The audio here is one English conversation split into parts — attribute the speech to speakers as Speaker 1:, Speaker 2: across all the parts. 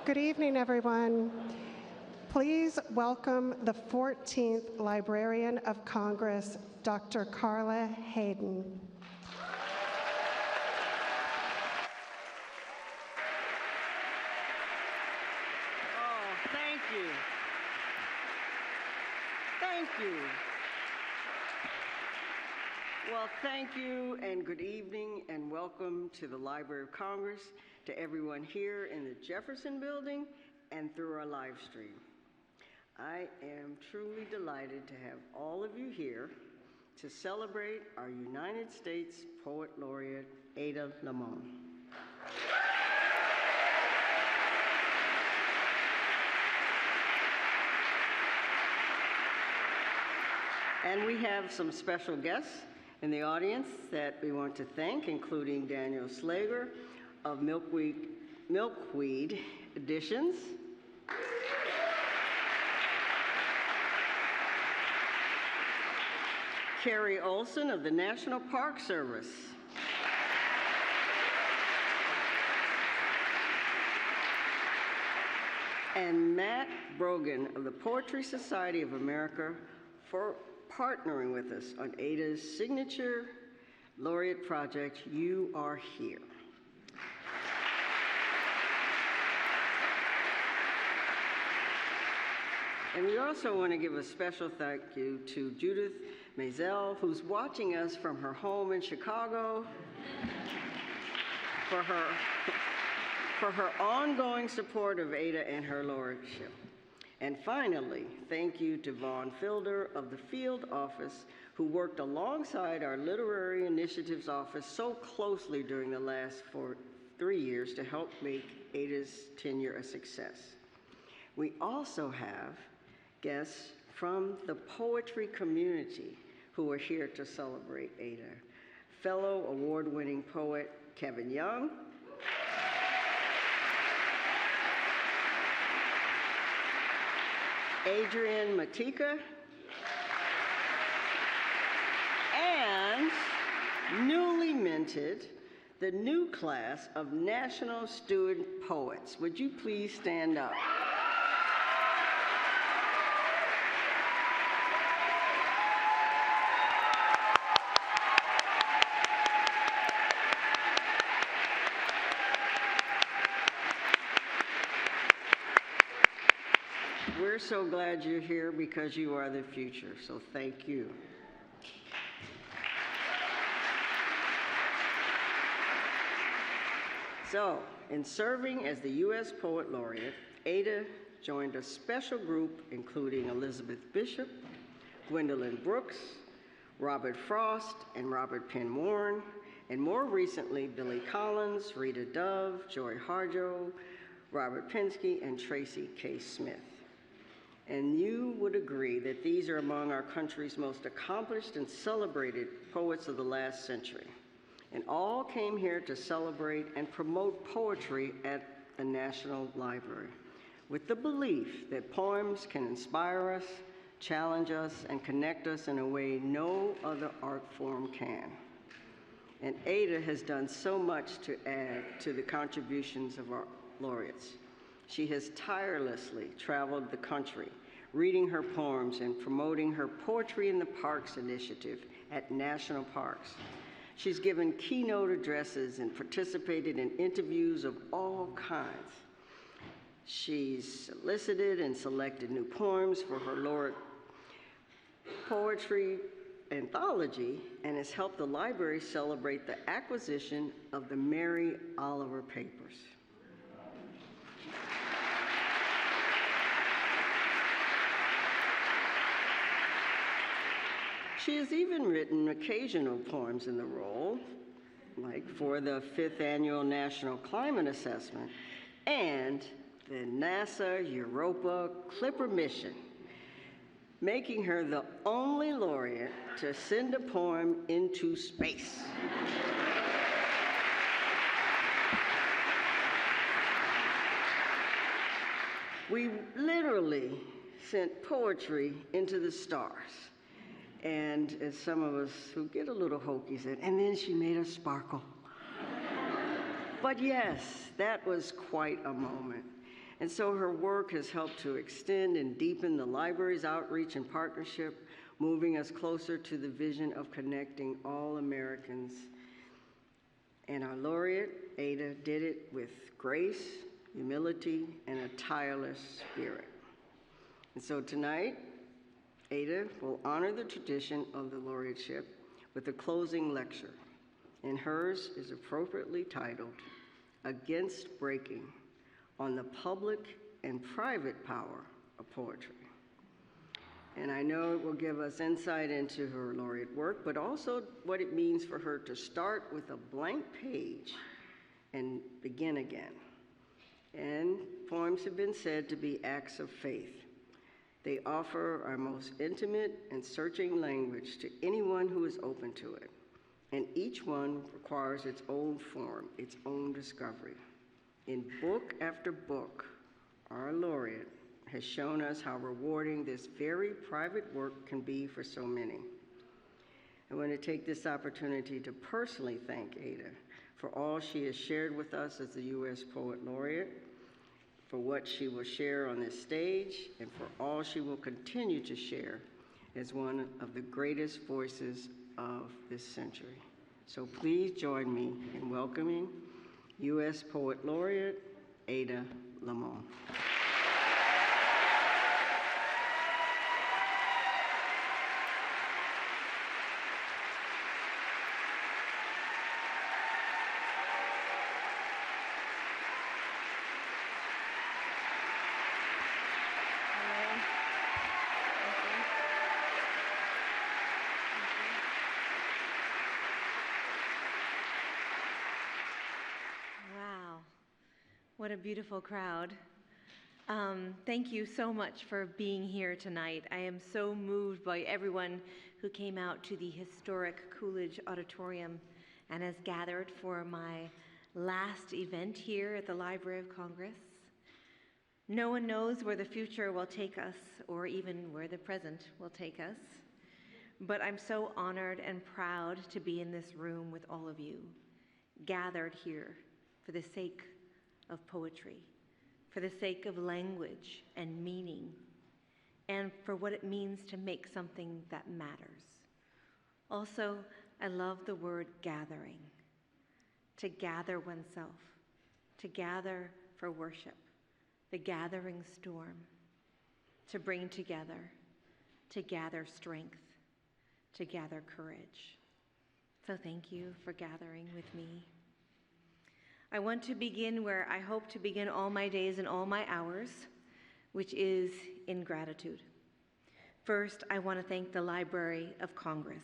Speaker 1: Good evening, everyone. Please welcome the 14th Librarian of Congress, Dr. Carla Hayden.
Speaker 2: Oh, thank you. Thank you. Well, thank you and good evening and welcome to the Library of Congress, to everyone here in the Jefferson Building and through our live stream. I am truly delighted to have all of you here to celebrate our United States Poet Laureate, Ada Limon. And we have some special guests in the audience that we want to thank, including Daniel Slager of Milkweed Editions, Carrie Olson of the National Park Service, and Matt Brogan of the Poetry Society of America for partnering with us on Ada's signature laureate project, You Are Here. And we also want to give a special thank you to Judith Maisel, who's watching us from her home in Chicago, for her ongoing support of Ada and her laureateship. And finally, thank you to Vaughn Fielder of the Field Office, who worked alongside our Literary Initiatives Office so closely during the last 3 years to help make Ada's tenure a success. We also have guests from the poetry community who are here to celebrate Ada. Fellow award-winning poet Kevin Young, Adrian Matika, and newly minted, the new class of National Student Poets. Would you please stand up? We're so glad you're here because you are the future, so thank you. So, in serving as the U.S. Poet Laureate, Ada joined a special group including Elizabeth Bishop, Gwendolyn Brooks, Robert Frost, and Robert Penn Warren, and more recently, Billy Collins, Rita Dove, Joy Harjo, Robert Pinsky, and Tracy K. Smith. And you would agree that these are among our country's most accomplished and celebrated poets of the last century. And all came here to celebrate and promote poetry at the National Library, with the belief that poems can inspire us, challenge us, and connect us in a way no other art form can. And Ada has done so much to add to the contributions of our laureates. She has tirelessly traveled the country, reading her poems and promoting her Poetry in the Parks initiative at national parks. She's given keynote addresses and participated in interviews of all kinds. She's solicited and selected new poems for her laureate poetry anthology and has helped the library celebrate the acquisition of the Mary Oliver Papers. She has even written occasional poems in the role, like for the 5th Annual National Climate Assessment and the NASA Europa Clipper mission, making her the only laureate to send a poem into space. We literally sent poetry into the stars. And as some of us who get a little hokey said, and then she made us sparkle. But yes, that was quite a moment. And so her work has helped to extend and deepen the library's outreach and partnership, moving us closer to the vision of connecting all Americans. And our laureate, Ada, did it with grace, humility, and a tireless spirit. And so tonight, Ada will honor the tradition of the laureateship with a closing lecture, and hers is appropriately titled, Against Breaking, on the Public and Private Power of Poetry. And I know it will give us insight into her laureate work, but also what it means for her to start with a blank page and begin again. And poems have been said to be acts of faith. They offer our most intimate and searching language to anyone who is open to it. And each one requires its own form, its own discovery. In book after book, our laureate has shown us how rewarding this very private work can be for so many. I want to take this opportunity to personally thank Ada for all she has shared with us as the U.S. Poet Laureate, for what she will share on this stage, and for all she will continue to share as one of the greatest voices of this century. So please join me in welcoming U.S. Poet Laureate Ada Limon.
Speaker 3: What a beautiful crowd. Thank you so much for being here tonight. I am so moved by everyone who came out to the historic Coolidge Auditorium and has gathered for my last event here at the Library of Congress. No one knows where the future will take us or even where the present will take us, but I'm so honored and proud to be in this room with all of you, gathered here for the sake of poetry, for the sake of language and meaning, and for what it means to make something that matters. Also, I love the word gathering, to gather oneself, to gather for worship, the gathering storm, to bring together, to gather strength, to gather courage. So thank you for gathering with me. I want to begin where I hope to begin all my days and all my hours, which is in gratitude. First, I want to thank the Library of Congress,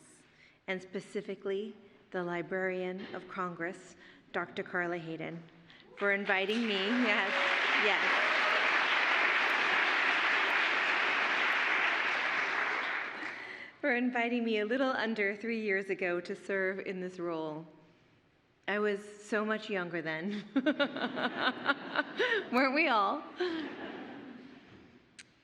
Speaker 3: and specifically the Librarian of Congress, Dr. Carla Hayden, for inviting me, yes, for inviting me a little under 3 years ago to serve in this role. I was so much younger then. Weren't we all?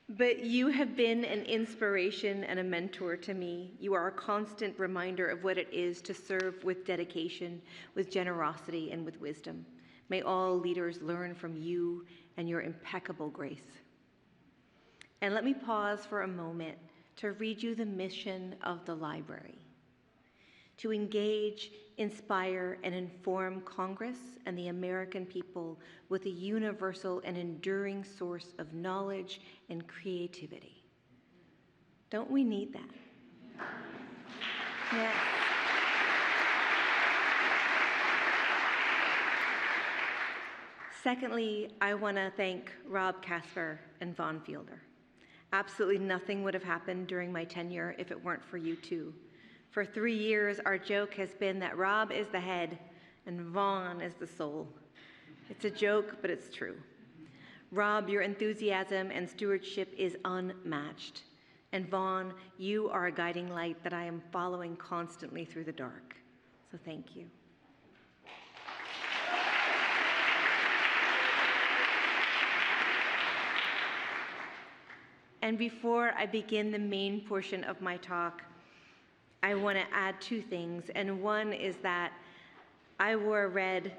Speaker 3: But you have been an inspiration and a mentor to me. You are a constant reminder of what it is to serve with dedication, with generosity, and with wisdom. May all leaders learn from you and your impeccable grace. And let me pause for a moment to read you the mission of the library: to engage, inspire, and inform Congress and the American people with a universal and enduring source of knowledge and creativity. Don't we need that? Yes. Secondly, I want to thank Rob Casper and Vaughn Fielder. Absolutely nothing would have happened during my tenure if it weren't for you two. For 3 years, our joke has been that Rob is the head and Vaughn is the soul. It's a joke, but it's true. Rob, your enthusiasm and stewardship is unmatched. And Vaughn, you are a guiding light that I am following constantly through the dark. So thank you. And before I begin the main portion of my talk, I want to add 2 things, and one is that I wore red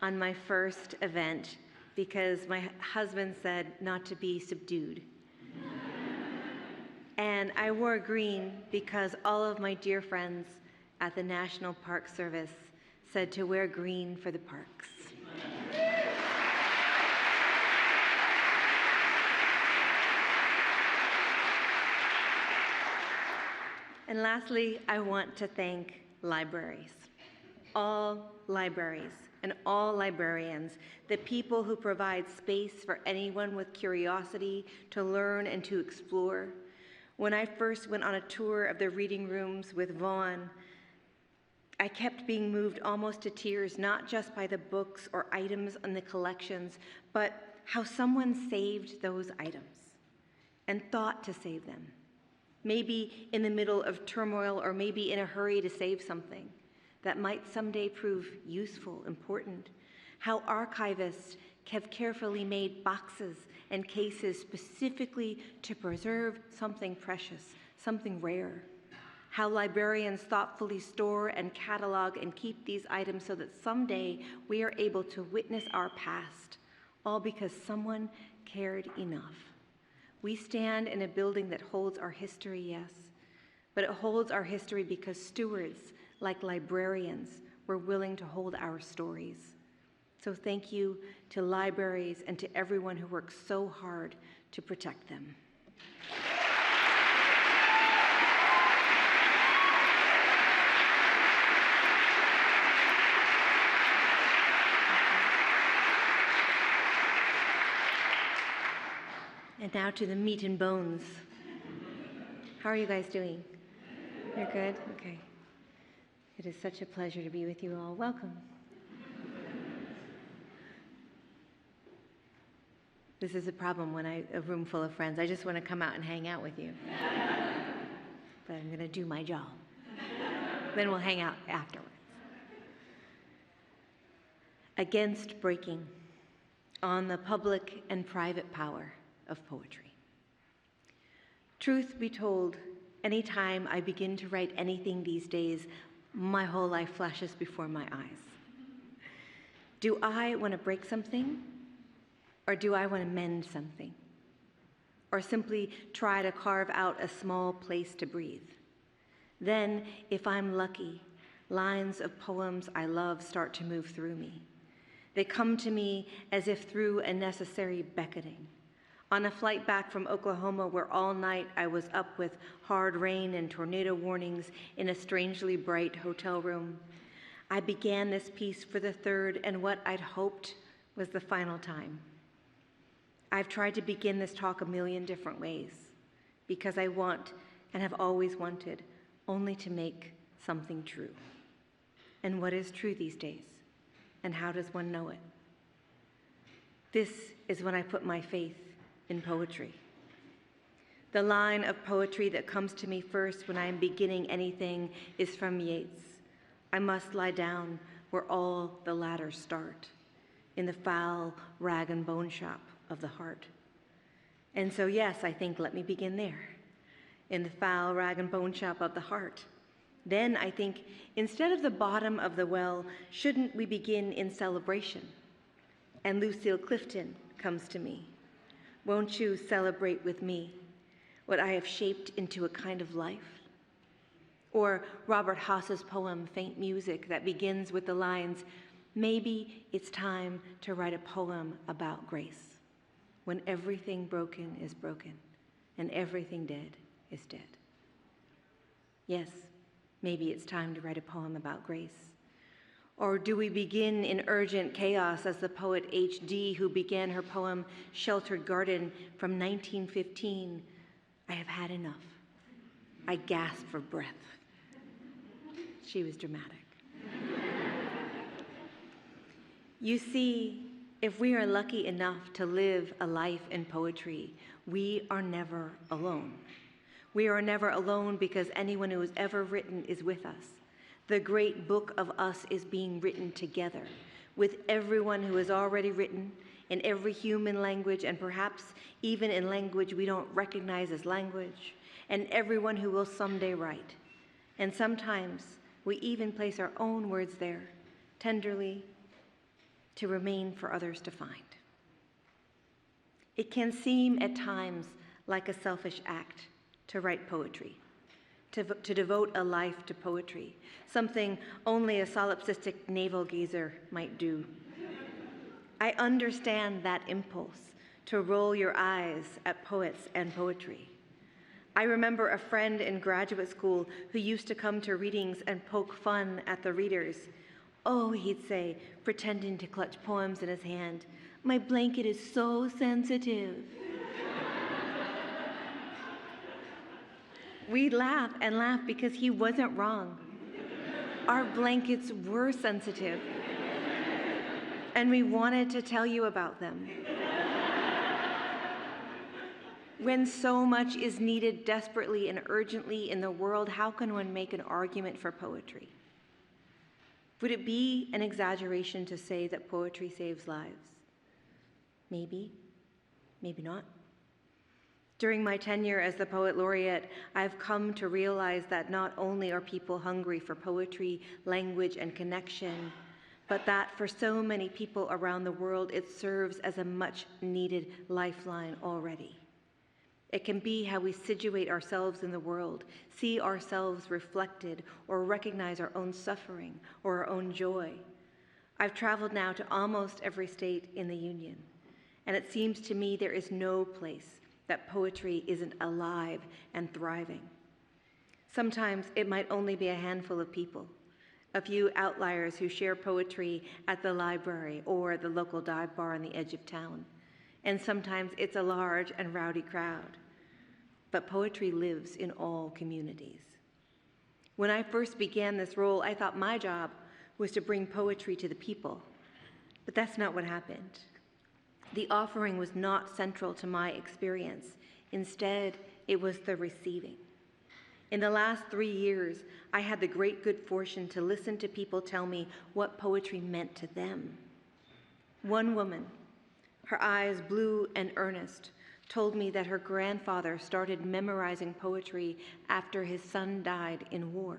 Speaker 3: on my first event because my husband said not to be subdued. And I wore green because all of my dear friends at the National Park Service said to wear green for the parks. And lastly, I want to thank libraries, all libraries and all librarians, the people who provide space for anyone with curiosity to learn and to explore. When I first went on a tour of the reading rooms with Vaughn, I kept being moved almost to tears, not just by the books or items in the collections, but how someone saved those items and thought to save them. Maybe in the middle of turmoil, or maybe in a hurry to save something that might someday prove useful, important. How archivists have carefully made boxes and cases specifically to preserve something precious, something rare. How librarians thoughtfully store and catalog and keep these items so that someday we are able to witness our past, all because someone cared enough. We stand in a building that holds our history, yes, but it holds our history because stewards, like librarians, were willing to hold our stories. So thank you to libraries and to everyone who works so hard to protect them. And now to the meat and bones. How are you guys doing? You're good? Okay. It is such a pleasure to be with you all. Welcome. This is a problem when a room full of friends. I just want to come out and hang out with you. But I'm going to do my job. Then we'll hang out afterwards. Against breaking on the public and private power of poetry. Truth be told, anytime I begin to write anything these days, my whole life flashes before my eyes. Do I want to break something? Or do I want to mend something? Or simply try to carve out a small place to breathe? Then, if I'm lucky, lines of poems I love start to move through me. They come to me as if through a necessary beckoning. On a flight back from Oklahoma, where all night I was up with hard rain and tornado warnings in a strangely bright hotel room, I began this piece for the third and what I'd hoped was the final time. I've tried to begin this talk a million different ways because I want and have always wanted only to make something true. And what is true these days? And how does one know it? This is when I put my faith in poetry. The line of poetry that comes to me first when I am beginning anything is from Yeats. I must lie down where all the ladders start, in the foul rag and bone shop of the heart. And so yes, I think let me begin there, in the foul rag and bone shop of the heart. Then I think instead of the bottom of the well, shouldn't we begin in celebration? And Lucille Clifton comes to me. Won't you celebrate with me what I have shaped into a kind of life? Or Robert Haas's poem, Faint Music, that begins with the lines, maybe it's time to write a poem about grace, when everything broken is broken and everything dead is dead. Yes, maybe it's time to write a poem about grace. Or do we begin in urgent chaos as the poet H.D., who began her poem Sheltered Garden from 1915? I have had enough. I gasped for breath. She was dramatic. You see, if we are lucky enough to live a life in poetry, we are never alone. We are never alone because anyone who has ever written is with us. The great book of us is being written together with everyone who has already written in every human language and perhaps even in language we don't recognize as language, and everyone who will someday write. And sometimes we even place our own words there, tenderly, to remain for others to find. It can seem at times like a selfish act to write poetry, to devote a life to poetry, something only a solipsistic navel gazer might do. I understand that impulse to roll your eyes at poets and poetry. I remember a friend in graduate school who used to come to readings and poke fun at the readers. "Oh," he'd say, pretending to clutch poems in his hand, "my blanket is so sensitive." We'd laugh and laugh because he wasn't wrong. Our blankets were sensitive, and we wanted to tell you about them. When so much is needed desperately and urgently in the world, how can one make an argument for poetry? Would it be an exaggeration to say that poetry saves lives? Maybe, maybe not. During my tenure as the Poet Laureate, I've come to realize that not only are people hungry for poetry, language, and connection, but that for so many people around the world, it serves as a much-needed lifeline already. It can be how we situate ourselves in the world, see ourselves reflected, or recognize our own suffering or our own joy. I've traveled now to almost every state in the Union, and it seems to me there is no place that poetry isn't alive and thriving. Sometimes it might only be a handful of people, a few outliers who share poetry at the library or the local dive bar on the edge of town. And sometimes it's a large and rowdy crowd. But poetry lives in all communities. When I first began this role, I thought my job was to bring poetry to the people. But that's not what happened. The offering was not central to my experience. Instead, it was the receiving. In the last 3 years, I had the great good fortune to listen to people tell me what poetry meant to them. One woman, her eyes blue and earnest, told me that her grandfather started memorizing poetry after his son died in war.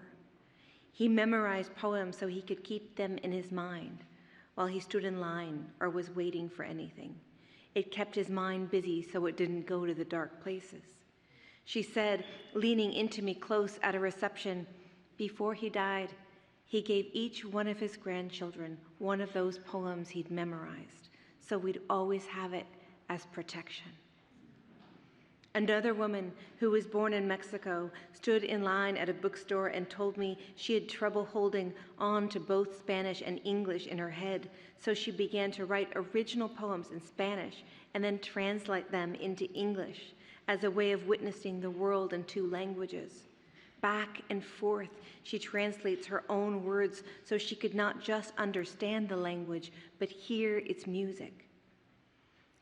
Speaker 3: He memorized poems so he could keep them in his mind while he stood in line or was waiting for anything. It kept his mind busy so it didn't go to the dark places. She said, leaning into me close at a reception, before he died, he gave each one of his grandchildren one of those poems he'd memorized, so we'd always have it as protection. Another woman who was born in Mexico stood in line at a bookstore and told me she had trouble holding on to both Spanish and English in her head, so she began to write original poems in Spanish and then translate them into English as a way of witnessing the world in 2 languages. Back and forth, she translates her own words so she could not just understand the language, but hear its music.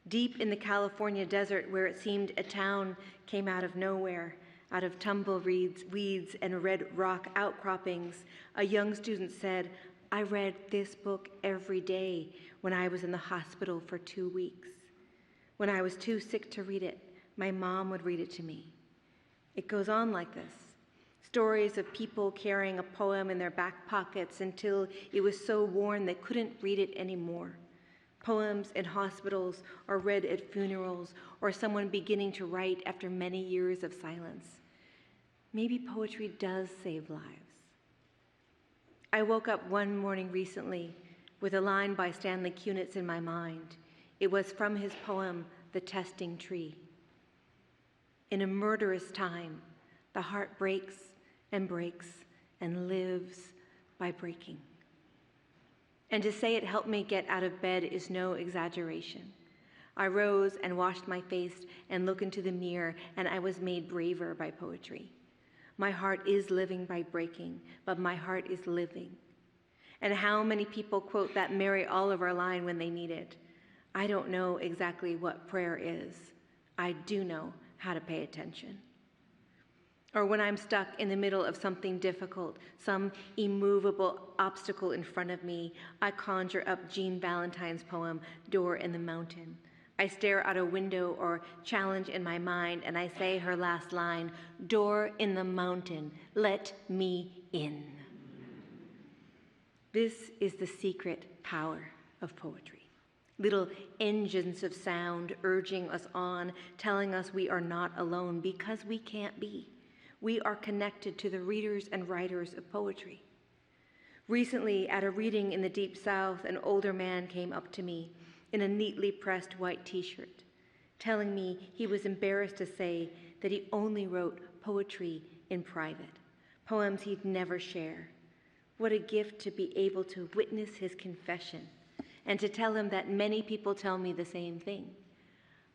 Speaker 3: Deep in the California desert, where it seemed a town came out of nowhere, out of tumbleweeds, weeds, and red rock outcroppings, a young student said, "I read this book every day when I was in the hospital for 2 weeks. When I was too sick to read it, my mom would read it to me." It goes on like this. Stories of people carrying a poem in their back pockets until it was so worn they couldn't read it anymore. Poems in hospitals or read at funerals, or someone beginning to write after many years of silence. Maybe poetry does save lives. I woke up one morning recently with a line by Stanley Kunitz in my mind. It was from his poem, The Testing Tree. In a murderous time, the heart breaks and lives by breaking. And to say it helped me get out of bed is no exaggeration. I rose and washed my face and looked into the mirror, and I was made braver by poetry. My heart is living by breaking, but my heart is living. And how many people quote that Mary Oliver line when they need it? I don't know exactly what prayer is. I do know how to pay attention. Or when I'm stuck in the middle of something difficult, some immovable obstacle in front of me, I conjure up Jean Valentine's poem, Door in the Mountain. I stare out a window or challenge in my mind, and I say her last line, "Door in the mountain, let me in." This is the secret power of poetry. little engines of sound urging us on, telling us we are not alone, because we can't be. We are connected to the readers and writers of poetry. Recently, at a reading in the Deep South, an older man came up to me in a neatly pressed white t-shirt, telling me he was embarrassed to say that he only wrote poetry in private, poems he'd never share. What a gift to be able to witness his confession and to tell him that many people tell me the same thing.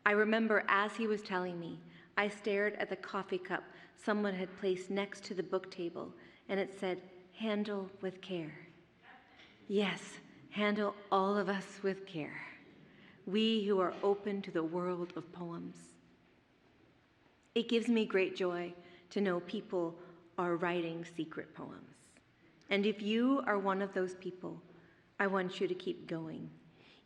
Speaker 3: I remember as he was telling me, I stared at the coffee cup someone had placed next to the book table, and it said, "Handle with care." Yes, handle all of us with care. We who are open to the world of poems. It gives me great joy to know people are writing secret poems. And if you are one of those people, I want you to keep going.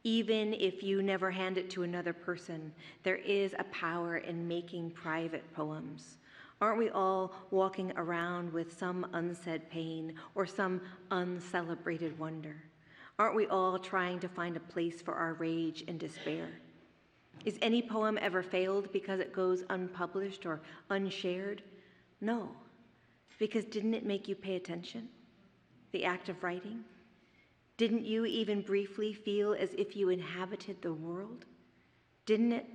Speaker 3: Even if you never hand it to another person, there is a power in making private poems. Aren't we all walking around with some unsaid pain or some uncelebrated wonder? Aren't we all trying to find a place for our rage and despair? Is any poem ever failed because it goes unpublished or unshared? No, because didn't it make you pay attention? The act of writing? Didn't you even briefly feel as if you inhabited the world? Didn't it,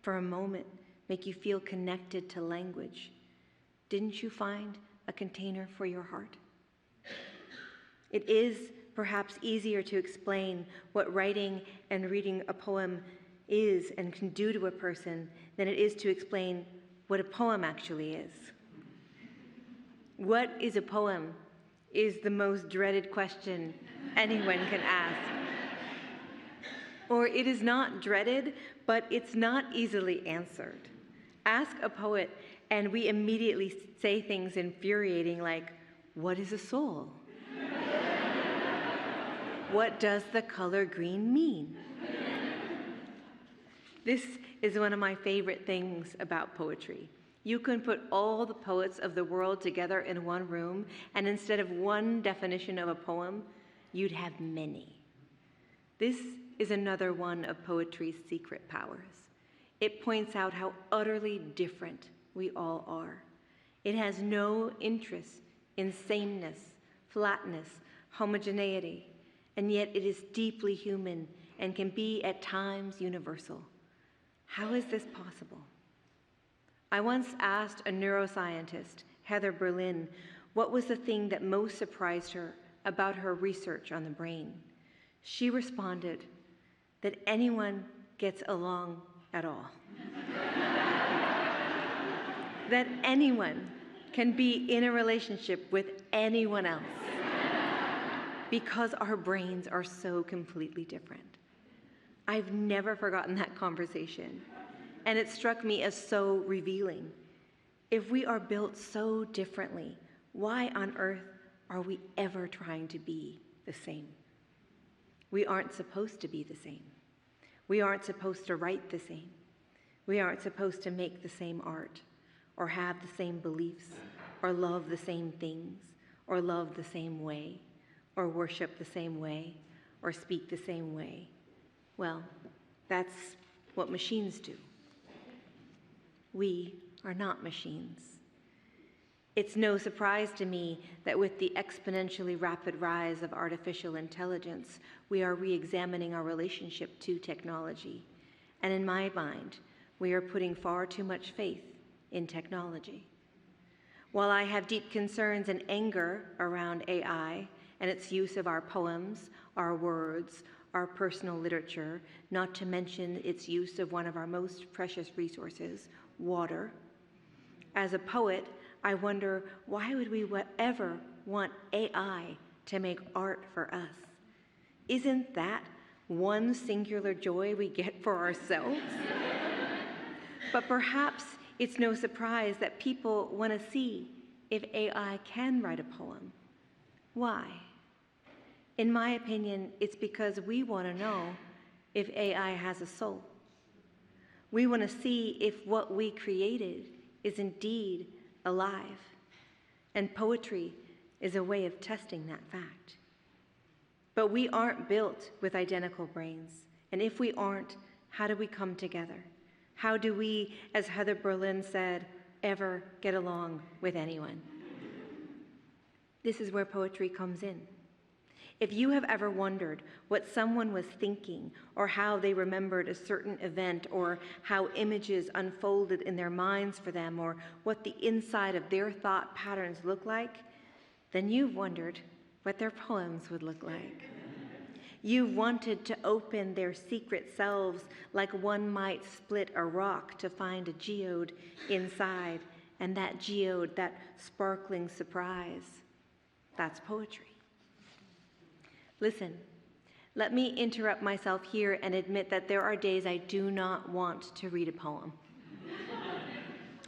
Speaker 3: for a moment, make you feel connected to language? Didn't you find a container for your heart? It is perhaps easier to explain what writing and reading a poem is and can do to a person than it is to explain what a poem actually is. What is a poem is the most dreaded question anyone can ask. Or it is not dreaded, but it's not easily answered. Ask a poet, and we immediately say things infuriating like, what is a soul? What does the color green mean? This is one of my favorite things about poetry. You can put all the poets of the world together in one room, and instead of one definition of a poem, you'd have many. This is another one of poetry's secret powers. It points out how utterly different we all are. It has no interest in sameness, flatness, homogeneity, and yet it is deeply human and can be at times universal. How is this possible? I once asked a neuroscientist, Heather Berlin, what was the thing that most surprised her about her research on the brain. She responded that anyone gets along at all. That anyone can be in a relationship with anyone else because our brains are so completely different. I've never forgotten that conversation, and it struck me as so revealing. If we are built so differently, why on earth are we ever trying to be the same? We aren't supposed to be the same. We aren't supposed to write the same. We aren't supposed to make the same art, or have the same beliefs, or love the same things, or love the same way, or worship the same way, or speak the same way. Well, that's what machines do. We are not machines. It's no surprise to me that with the exponentially rapid rise of artificial intelligence, we are re-examining our relationship to technology. And in my mind, we are putting far too much faith in technology. While I have deep concerns and anger around AI and its use of our poems, our words, our personal literature, not to mention its use of one of our most precious resources, water, as a poet, I wonder, why would we ever want AI to make art for us? Isn't that one singular joy we get for ourselves? But perhaps it's no surprise that people want to see if AI can write a poem. Why? In my opinion, it's because we want to know if AI has a soul. We want to see if what we created is indeed alive. And poetry is a way of testing that fact. But we aren't built with identical brains, And if we aren't, how do we come together? How do we, as Heather Berlin said, ever get along with anyone? This is where poetry comes in. If you have ever wondered what someone was thinking, or how they remembered a certain event, or how images unfolded in their minds for them, or what the inside of their thought patterns look like, then you've wondered what their poems would look like. You wanted to open their secret selves like one might split a rock to find a geode inside, and that geode, that sparkling surprise, that's poetry. Listen, let me interrupt myself here and admit that there are days I do not want to read a poem.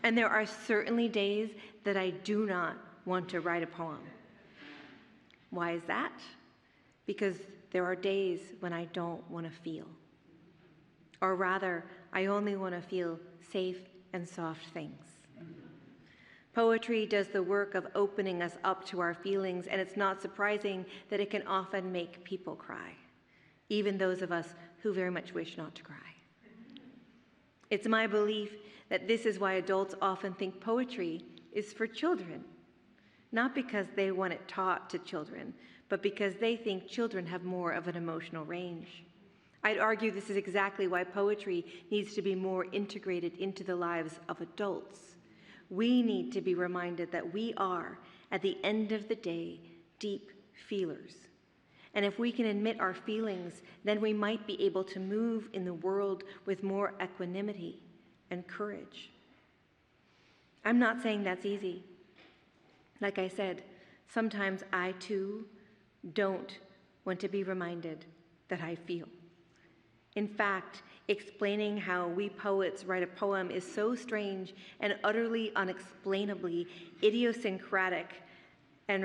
Speaker 3: And there are certainly days that I do not want to write a poem. Why is that? Because there are days when I don't want to feel. Or rather, I only want to feel safe and soft things. Poetry does the work of opening us up to our feelings, and it's not surprising that it can often make people cry, even those of us who very much wish not to cry. It's my belief that this is why adults often think poetry is for children, not because they want it taught to children, but because they think children have more of an emotional range. I'd argue this is exactly why poetry needs to be more integrated into the lives of adults. We need to be reminded that we are, at the end of the day, deep feelers. And if we can admit our feelings, then we might be able to move in the world with more equanimity and courage. I'm not saying that's easy. Like I said, sometimes I too don't want to be reminded that I feel. In fact, explaining how we poets write a poem is so strange and utterly unexplainably idiosyncratic and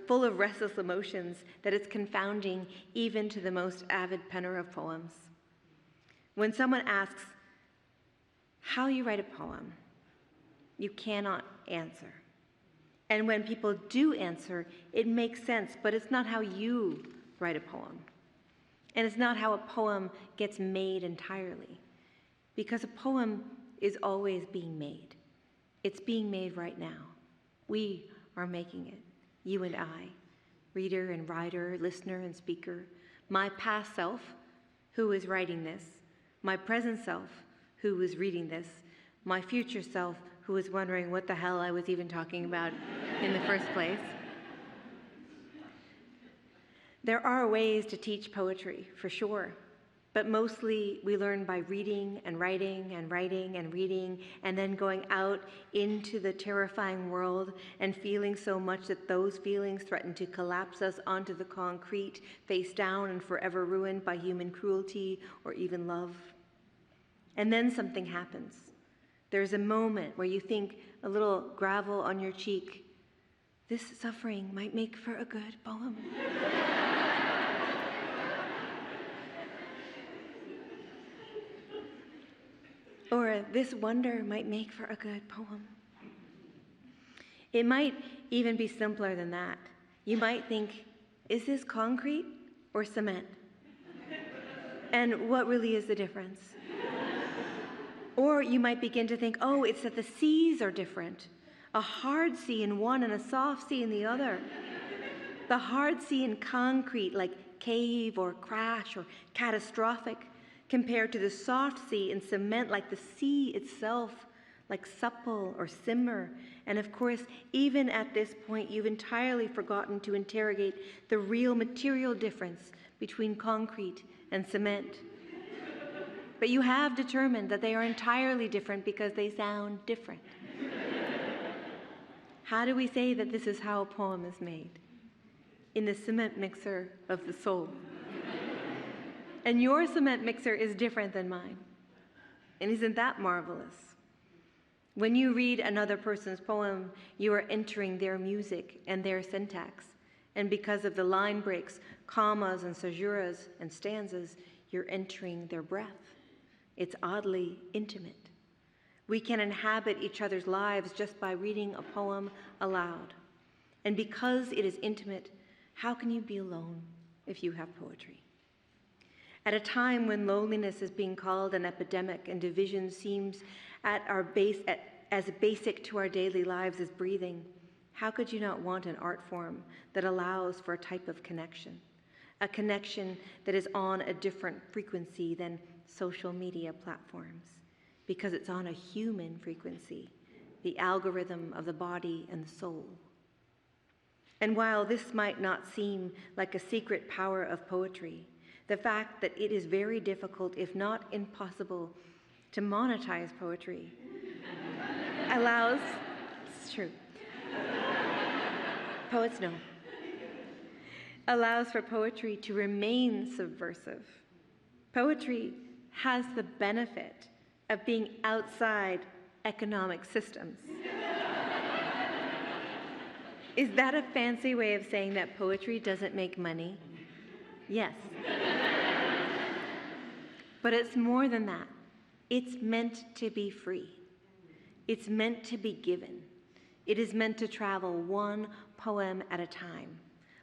Speaker 3: full of restless emotions that it's confounding even to the most avid penner of poems. When someone asks how you write a poem, you cannot answer. And when people do answer, it makes sense, but it's not how you write a poem. And it's not how a poem gets made entirely, because a poem is always being made. It's being made right now. We are making it, you and I, reader and writer, listener and speaker, my past self, who is writing this, my present self, who is reading this, my future self, who is wondering what the hell I was even talking about in the first place. There are ways to teach poetry, for sure, but mostly we learn by reading and writing and writing and reading, and then going out into the terrifying world and feeling so much that those feelings threaten to collapse us onto the concrete, face down and forever ruined by human cruelty or even love. And then something happens. There's a moment where you think a little gravel on your cheek, this suffering might make for a good poem. Or this wonder might make for a good poem. It might even be simpler than that. You might think, is this concrete or cement? And what really is the difference? Or you might begin to think, oh, it's that the seas are different. A hard sea in one and a soft sea in the other. The hard sea in concrete, like cave or crash or catastrophic, compared to the soft sea in cement, like the sea itself, like supple or simmer. And of course, even at this point, you've entirely forgotten to interrogate the real material difference between concrete and cement. But you have determined that they are entirely different because they sound different. How do we say that this is how a poem is made? In the cement mixer of the soul. And your cement mixer is different than mine. And isn't that marvelous? When you read another person's poem, you are entering their music and their syntax. And because of the line breaks, commas and caesuras and stanzas, you're entering their breath. It's oddly intimate. We can inhabit each other's lives just by reading a poem aloud. And because it is intimate, how can you be alone if you have poetry? At a time when loneliness is being called an epidemic and division seems as basic to our daily lives as breathing, how could you not want an art form that allows for a type of connection? A connection that is on a different frequency than social media platforms, because it's on a human frequency, the algorithm of the body and the soul. And while this might not seem like a secret power of poetry, the fact that it is very difficult, if not impossible, to monetize poetry allows, it's true, poets know, allows for poetry to remain subversive. Poetry has the benefit of being outside economic systems. Is that a fancy way of saying that poetry doesn't make money? Yes. But it's more than that. It's meant to be free. It's meant to be given. It is meant to travel one poem at a time,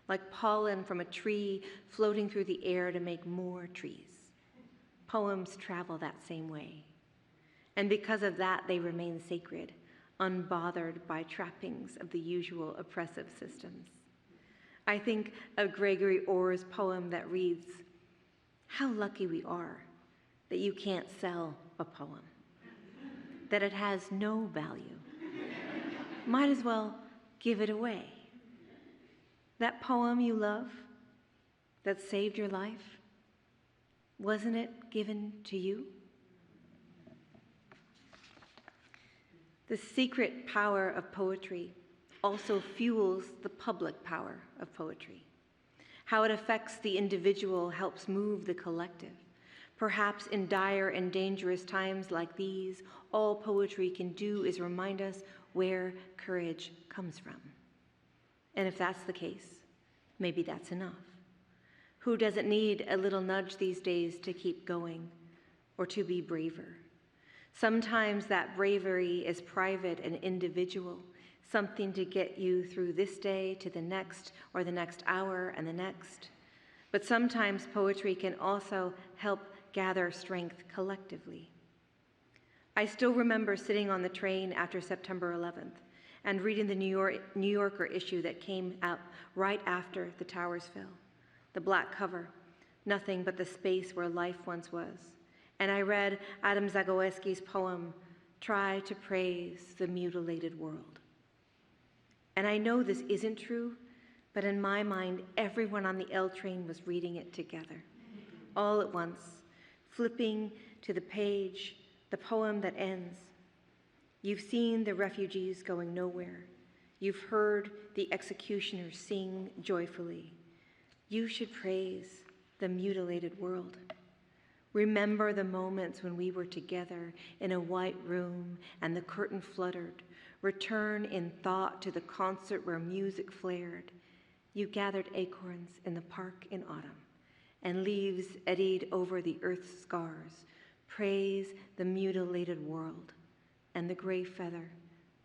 Speaker 3: like pollen from a tree floating through the air to make more trees. Poems travel that same way. And because of that, they remain sacred, unbothered by trappings of the usual oppressive systems. I think of Gregory Orr's poem that reads, "How lucky we are that you can't sell a poem, that it has no value. Might as well give it away. That poem you love, that saved your life, wasn't it given to you?" The secret power of poetry also fuels the public power of poetry. How it affects the individual helps move the collective. Perhaps in dire and dangerous times like these, all poetry can do is remind us where courage comes from. And if that's the case, maybe that's enough. Who doesn't need a little nudge these days to keep going or to be braver? Sometimes that bravery is private and individual, something to get you through this day to the next, or the next hour and the next. But sometimes poetry can also help gather strength collectively. I still remember sitting on the train after September 11th and reading the New Yorker issue that came out right after the towers fell. The black cover, nothing but the space where life once was. And I read Adam Zagorski's poem, "Try to Praise the Mutilated World." And I know this isn't true, but in my mind, everyone on the L train was reading it together, all at once, flipping to the page, the poem that ends. You've seen the refugees going nowhere. You've heard the executioners sing joyfully. You should praise the mutilated world. Remember the moments when we were together in a white room and the curtain fluttered. Return in thought to the concert where music flared. You gathered acorns in the park in autumn, and leaves eddied over the earth's scars. Praise the mutilated world, and the gray feather,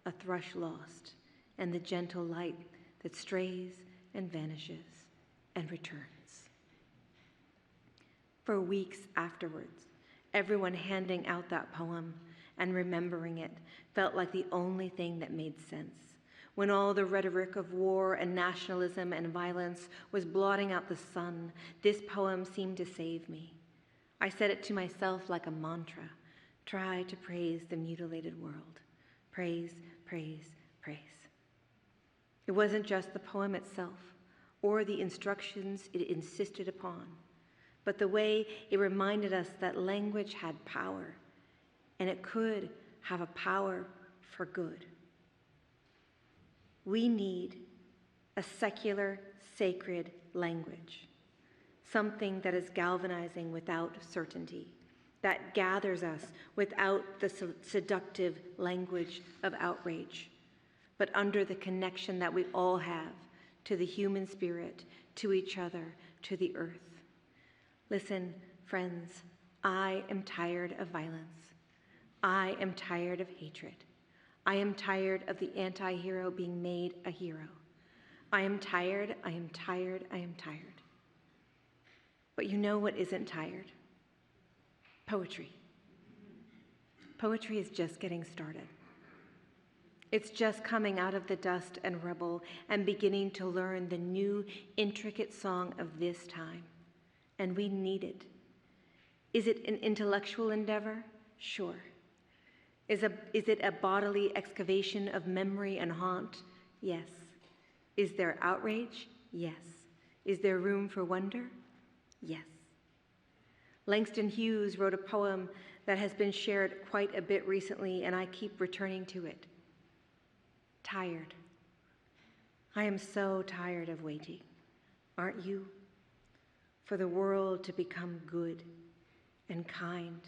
Speaker 3: a thrush lost, and the gentle light that strays and vanishes and returns. For weeks afterwards, everyone handing out that poem and remembering it felt like the only thing that made sense. When all the rhetoric of war and nationalism and violence was blotting out the sun, this poem seemed to save me. I said it to myself like a mantra. Try to praise the mutilated world. Praise, praise, praise. It wasn't just the poem itself or the instructions it insisted upon, but the way it reminded us that language had power, and it could have a power for good. We need a secular, sacred language, something that is galvanizing without certainty, that gathers us without the seductive language of outrage, but under the connection that we all have to the human spirit, to each other, to the earth. Listen, friends, I am tired of violence. I am tired of hatred. I am tired of the anti-hero being made a hero. I am tired, I am tired, I am tired. But you know what isn't tired? Poetry. Poetry is just getting started. It's just coming out of the dust and rubble and beginning to learn the new, intricate song of this time. And we need it. Is it an intellectual endeavor? Sure. Is it a bodily excavation of memory and haunt? Yes. Is there outrage? Yes. Is there room for wonder? Yes. Langston Hughes wrote a poem that has been shared quite a bit recently, and I keep returning to it. Tired. I am so tired of waiting. Aren't you? For the world to become good and kind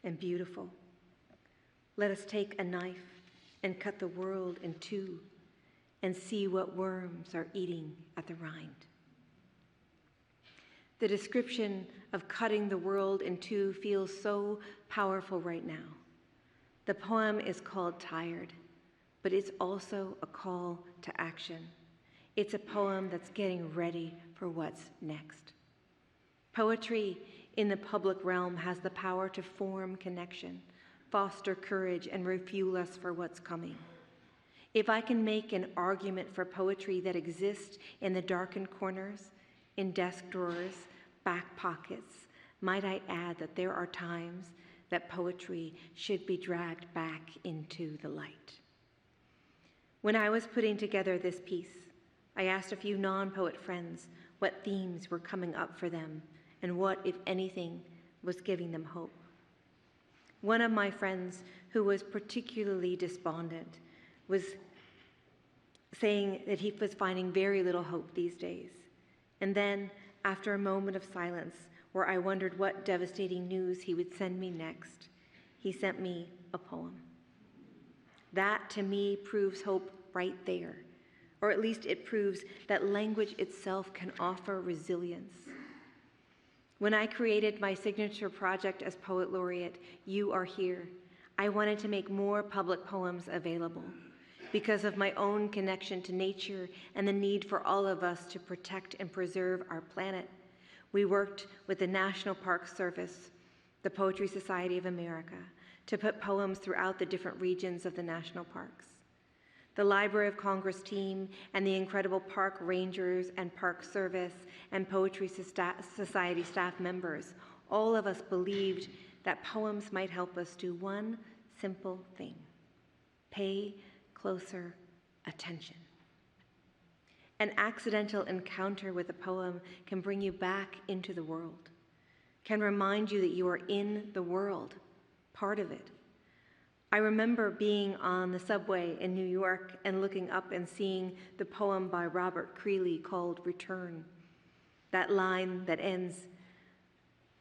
Speaker 3: and beautiful. Let us take a knife and cut the world in two and see what worms are eating at the rind. The description of cutting the world in two feels so powerful right now. The poem is called Tired, but it's also a call to action. It's a poem that's getting ready for what's next. Poetry in the public realm has the power to form connection, foster courage, and refuel us for what's coming. If I can make an argument for poetry that exists in the darkened corners, in desk drawers, back pockets, might I add that there are times that poetry should be dragged back into the light. When I was putting together this piece, I asked a few non-poet friends what themes were coming up for them and what, if anything, was giving them hope. One of my friends, who was particularly despondent, was saying that he was finding very little hope these days. And then, after a moment of silence, where I wondered what devastating news he would send me next, he sent me a poem. That, to me, proves hope right there, or at least it proves that language itself can offer resilience. When I created my signature project as Poet Laureate, You Are Here, I wanted to make more public poems available because of my own connection to nature and the need for all of us to protect and preserve our planet. We worked with the National Park Service, the Poetry Society of America, to put poems throughout the different regions of the national parks. The Library of Congress team and the incredible park rangers and Park Service and Poetry Society staff members, all of us believed that poems might help us do one simple thing: pay closer attention. An accidental encounter with a poem can bring you back into the world, can remind you that you are in the world, part of it. I remember being on the subway in New York and looking up and seeing the poem by Robert Creeley called Return. That line that ends,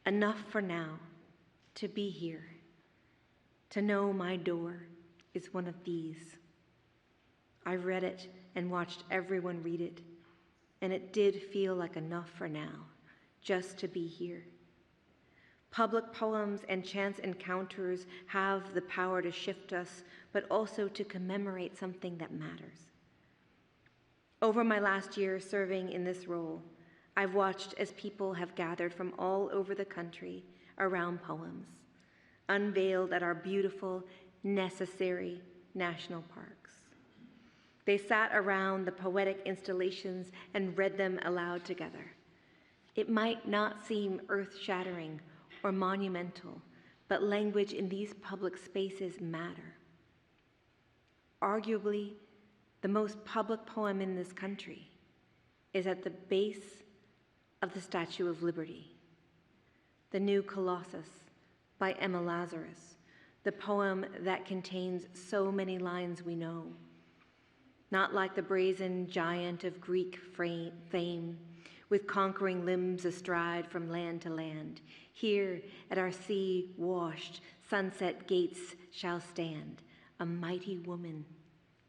Speaker 3: "Enough for now, to be here, to know my door is one of these." I read it and watched everyone read it, and it did feel like enough for now, just to be here. Public poems and chance encounters have the power to shift us, but also to commemorate something that matters. Over my last year serving in this role, I've watched as people have gathered from all over the country around poems, unveiled at our beautiful, necessary national parks. They sat around the poetic installations and read them aloud together. It might not seem earth-shattering or monumental, but language in these public spaces matter. Arguably, the most public poem in this country is at the base of the Statue of Liberty, The New Colossus by Emma Lazarus, the poem that contains so many lines we know. Not like the brazen giant of Greek fame, with conquering limbs astride from land to land. Here at our sea-washed sunset gates shall stand a mighty woman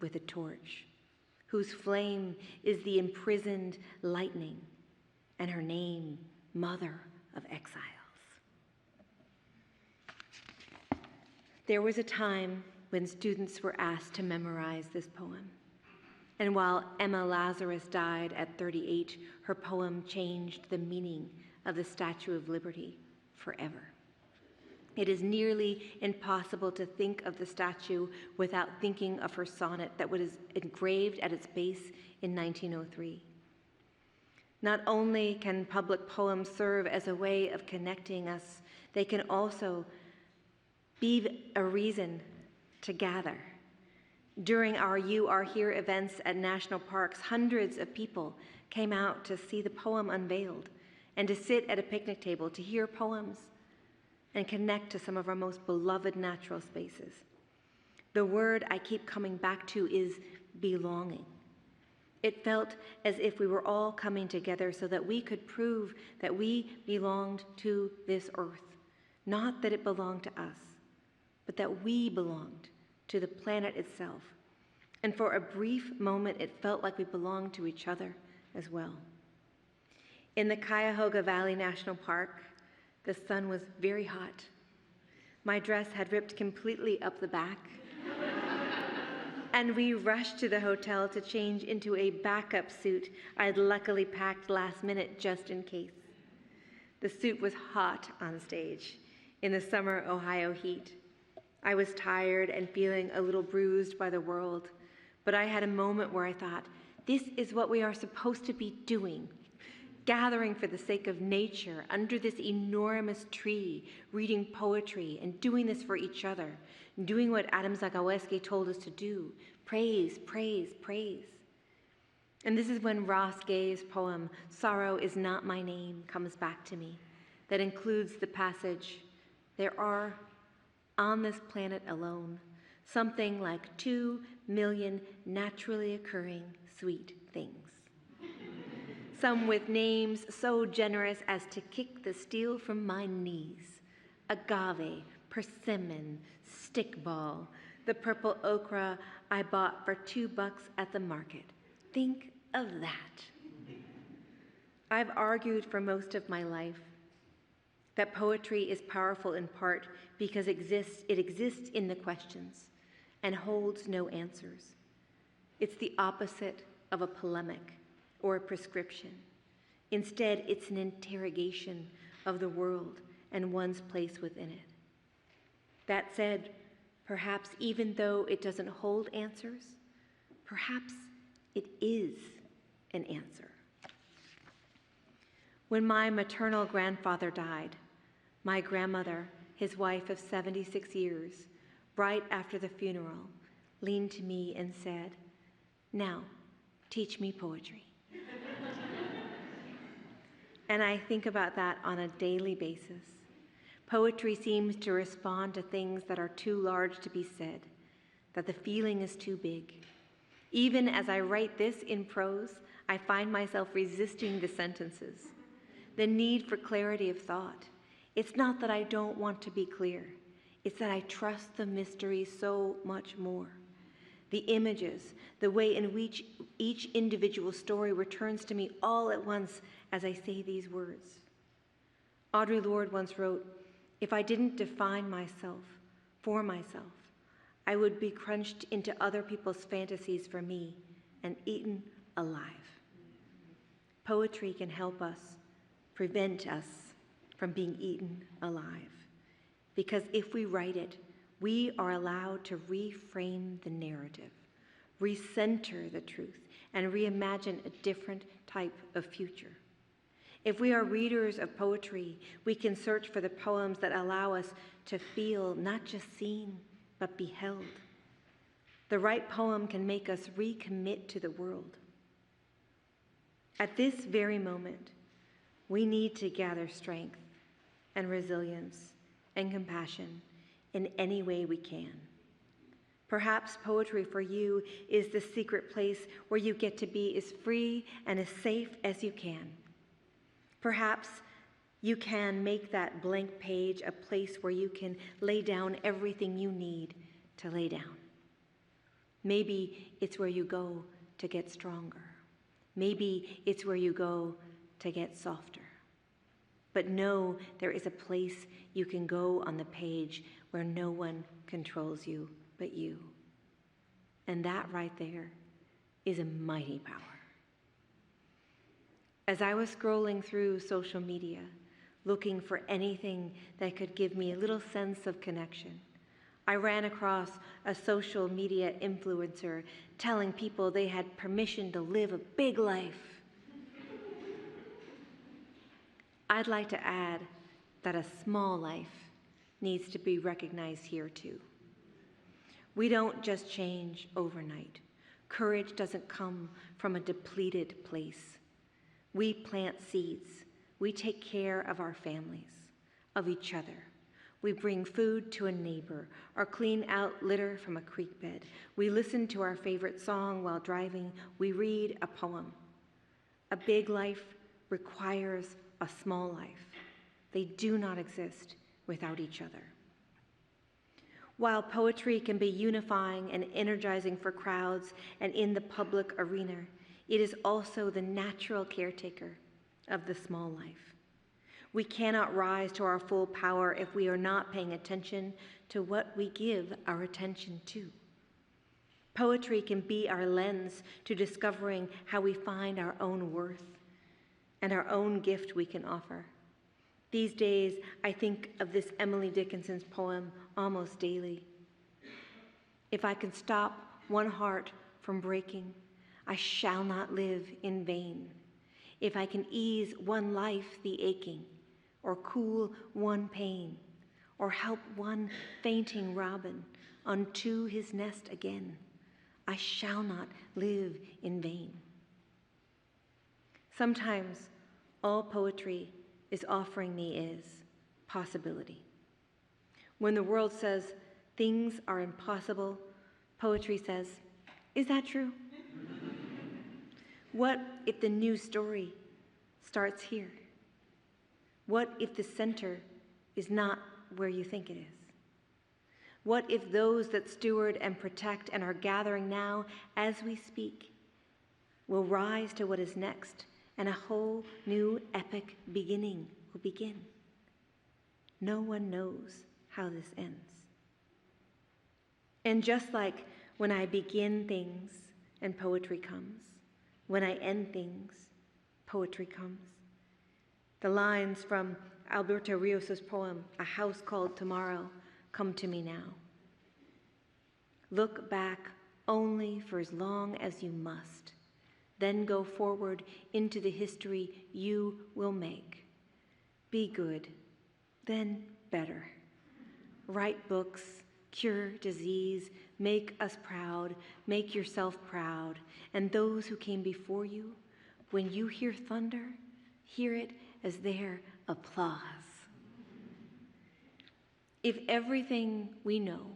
Speaker 3: with a torch, whose flame is the imprisoned lightning, and her name, Mother of Exiles. There was a time when students were asked to memorize this poem. And while Emma Lazarus died at 38, her poem changed the meaning of the Statue of Liberty forever. It is nearly impossible to think of the statue without thinking of her sonnet that was engraved at its base in 1903. Not only can public poems serve as a way of connecting us, they can also be a reason to gather. During our You Are Here events at national parks, hundreds of people came out to see the poem unveiled and to sit at a picnic table to hear poems and connect to some of our most beloved natural spaces. The word I keep coming back to is belonging. It felt as if we were all coming together so that we could prove that we belonged to this earth, not that it belonged to us, but that we belonged to the planet itself. And for a brief moment, it felt like we belonged to each other as well. In the Cuyahoga Valley National Park, the sun was very hot. My dress had ripped completely up the back. And we rushed to the hotel to change into a backup suit I'd luckily packed last minute just in case. The suit was hot on stage in the summer Ohio heat. I was tired and feeling a little bruised by the world, but I had a moment where I thought, this is what we are supposed to be doing. Gathering for the sake of nature under this enormous tree, reading poetry and doing this for each other, doing what Adam Zagajewski told us to do, praise, praise, praise. And this is when Ross Gay's poem, Sorrow Is Not My Name, comes back to me, that includes the passage, there are, on this planet alone, something like 2 million naturally occurring sweet things. Some with names so generous as to kick the steel from my knees. Agave, persimmon, stickball, the purple okra I bought for $2 at the market. Think of that. I've argued for most of my life that poetry is powerful in part because it exists in the questions and holds no answers. It's the opposite of a polemic or a prescription. Instead, it's an interrogation of the world and one's place within it. That said, perhaps even though it doesn't hold answers, perhaps it is an answer. When my maternal grandfather died, my grandmother, his wife of 76 years, right after the funeral, leaned to me and said, "Now, teach me poetry." And I think about that on a daily basis. Poetry seems to respond to things that are too large to be said, that the feeling is too big. Even as I write this in prose, I find myself resisting the sentences, the need for clarity of thought. It's not that I don't want to be clear. It's that I trust the mystery so much more. The images, the way in which each individual story returns to me all at once as I say these words. Audre Lorde once wrote, "If I didn't define myself for myself, I would be crunched into other people's fantasies for me and eaten alive." Poetry can help us, prevent us from being eaten alive. Because if we write it, we are allowed to reframe the narrative, recenter the truth, and reimagine a different type of future. If we are readers of poetry, we can search for the poems that allow us to feel not just seen, but beheld. The right poem can make us recommit to the world. At this very moment, we need to gather strength and resilience and compassion in any way we can. Perhaps poetry for you is the secret place where you get to be as free and as safe as you can. Perhaps you can make that blank page a place where you can lay down everything you need to lay down. Maybe it's where you go to get stronger. Maybe it's where you go to get softer. But know there is a place you can go on the page where no one controls you but you. And that right there is a mighty power. As I was scrolling through social media, looking for anything that could give me a little sense of connection, I ran across a social media influencer telling people they had permission to live a big life. I'd like to add that a small life needs to be recognized here too. We don't just change overnight. Courage doesn't come from a depleted place. We plant seeds. We take care of our families, of each other. We bring food to a neighbor or clean out litter from a creek bed. We listen to our favorite song while driving. We read a poem. A big life requires a small life. They do not exist without each other. While poetry can be unifying and energizing for crowds and in the public arena, it is also the natural caretaker of the small life. We cannot rise to our full power if we are not paying attention to what we give our attention to. Poetry can be our lens to discovering how we find our own worth and our own gift we can offer. These days, I think of this Emily Dickinson's poem almost daily. If I can stop one heart from breaking, I shall not live in vain. If I can ease one life the aching, or cool one pain, or help one fainting robin unto his nest again, I shall not live in vain. Sometimes all poetry is offering me is possibility. When the world says things are impossible, poetry says, is that true? What if the new story starts here? What if the center is not where you think it is? What if those that steward and protect and are gathering now as we speak will rise to what is next, and a whole new epic beginning will begin? No one knows how this ends. And just like when I begin things and poetry comes, when I end things, poetry comes. The lines from Alberto Rios' poem, A House Called Tomorrow, come to me now. Look back only for as long as you must. Then go forward into the history you will make. Be good, then better. Write books, cure disease, make us proud, make yourself proud. And those who came before you, when you hear thunder, hear it as their applause. If everything we know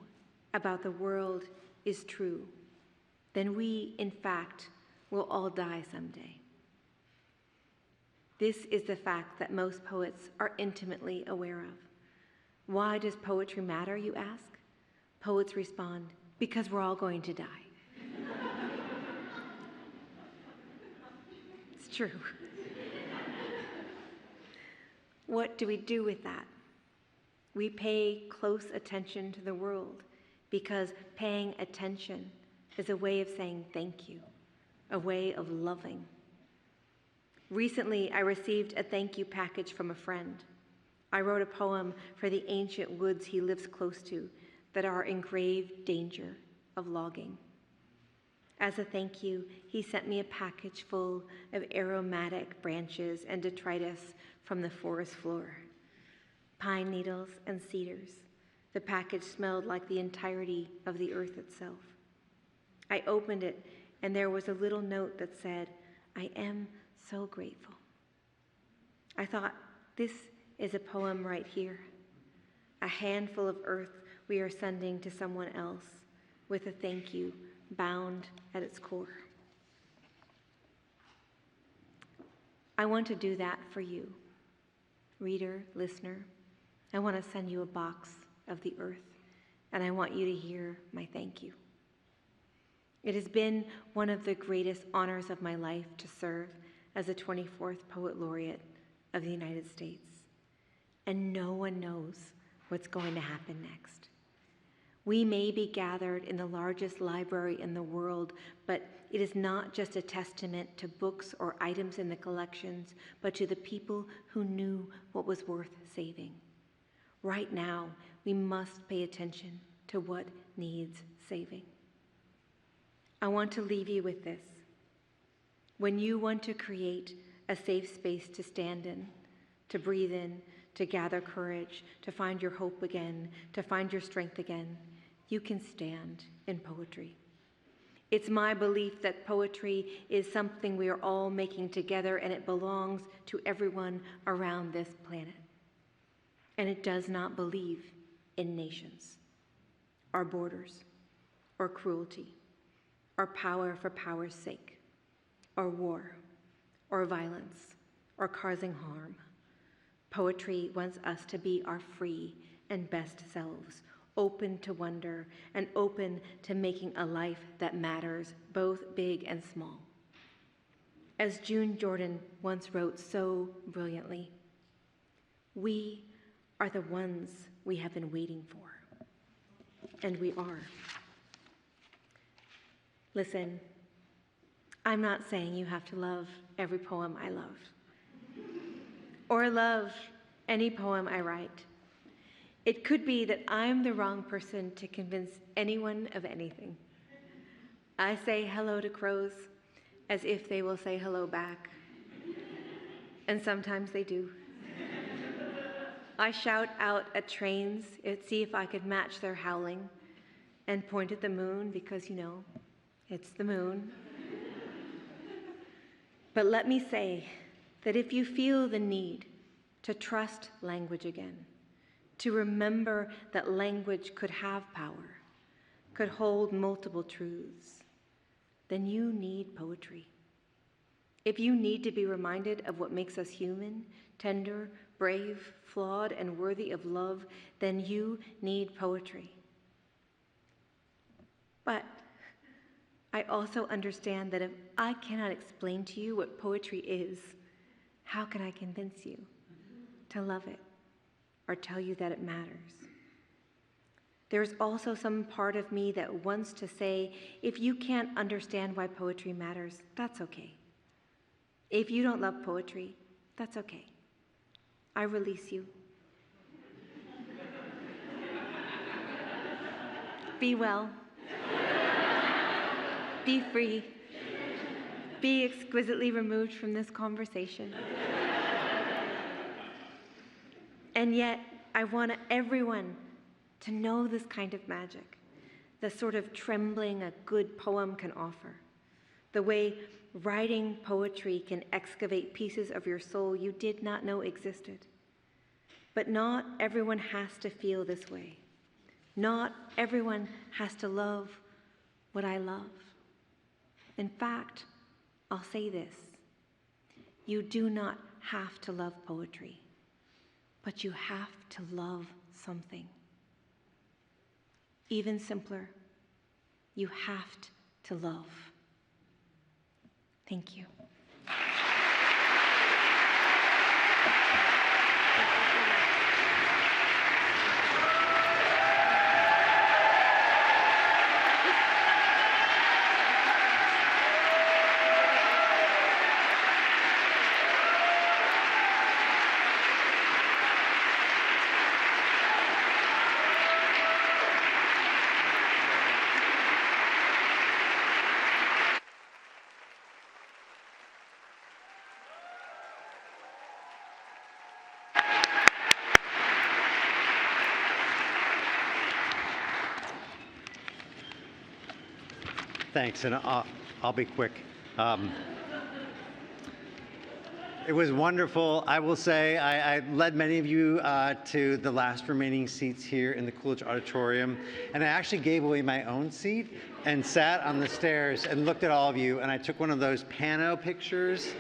Speaker 3: about the world is true, then we, in fact, will all die someday. This is the fact that most poets are intimately aware of. Why does poetry matter, you ask? Poets respond, because we're all going to die. It's true. What do we do with that? We pay close attention to the world because paying attention is a way of saying thank you, a way of loving. Recently, I received a thank you package from a friend. I wrote a poem for the ancient woods he lives close to that are in grave danger of logging. As a thank you, he sent me a package full of aromatic branches and detritus from the forest floor, pine needles and cedars. The package smelled like the entirety of the earth itself. I opened it, and there was a little note that said, I am so grateful. I thought, this is a poem right here, a handful of earth we are sending to someone else with a thank you bound at its core. I want to do that for you, reader, listener. I want to send you a box of the earth, and I want you to hear my thank you. It has been one of the greatest honors of my life to serve as the 24th Poet Laureate of the United States. And no one knows what's going to happen next. We may be gathered in the largest library in the world, but it is not just a testament to books or items in the collections, but to the people who knew what was worth saving. Right now, we must pay attention to what needs saving. I want to leave you with this. When you want to create a safe space to stand in, to breathe in, to gather courage, to find your hope again, to find your strength again, you can stand in poetry. It's my belief that poetry is something we are all making together, and it belongs to everyone around this planet. And it does not believe in nations, or borders, or cruelty, or power for power's sake, or war, or violence, or causing harm. Poetry wants us to be our free and best selves, open to wonder and open to making a life that matters, both big and small. As June Jordan once wrote so brilliantly, we are the ones we have been waiting for. And we are. Listen, I'm not saying you have to love every poem I love, or love any poem I write. It could be that I'm the wrong person to convince anyone of anything. I say hello to crows as if they will say hello back. And sometimes they do. I shout out at trains to see if I could match their howling, and point at the moon because, it's the moon. But let me say that if you feel the need to trust language again, to remember that language could have power, could hold multiple truths, then you need poetry. If you need to be reminded of what makes us human, tender, brave, flawed, and worthy of love, then you need poetry. But I also understand that if I cannot explain to you what poetry is, how can I convince you to love it or tell you that it matters? There's also some part of me that wants to say, if you can't understand why poetry matters, that's okay. If you don't love poetry, that's okay. I release you. Be well. Be free. Be exquisitely removed from this conversation. And yet, I want everyone to know this kind of magic, the sort of trembling a good poem can offer, the way writing poetry can excavate pieces of your soul you did not know existed. But not everyone has to feel this way. Not everyone has to love what I love. In fact, I'll say this: you do not have to love poetry, but you have to love something. Even simpler, you have to love. Thank you.
Speaker 4: Thanks, and I'll be quick. It was wonderful. I will say I led many of you to the last remaining seats here in the Coolidge Auditorium, and I actually gave away my own seat and sat on the stairs and looked at all of you, and I took one of those pano pictures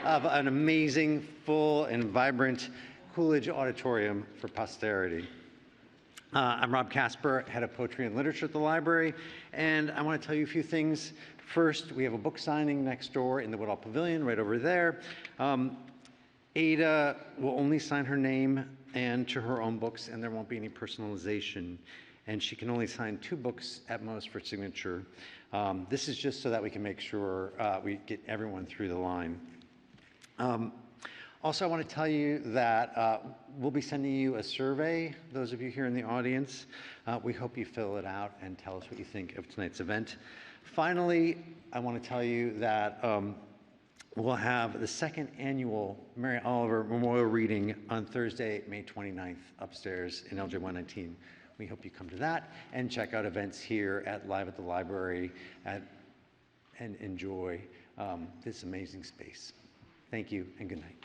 Speaker 4: of an amazing, full, and vibrant Coolidge Auditorium for posterity. I'm Rob Casper, head of poetry and literature at the library, and I want to tell you a few things. First, we have a book signing next door in the Woodall Pavilion, right over there. Ada will only sign her name and to her own books, and there won't be any personalization. and she can only sign 2 books at most for signature. This is just so that we can make sure we get everyone through the line. Also, I want to tell you that we'll be sending you a survey, those of you here in the audience. We hope you fill it out and tell us what you think of tonight's event. Finally, I want to tell you that we'll have the 2nd annual Mary Oliver Memorial Reading on Thursday, May 29th, upstairs in LJ 119. We hope you come to that and check out events here at Live at the Library and enjoy this amazing space. Thank you and good night.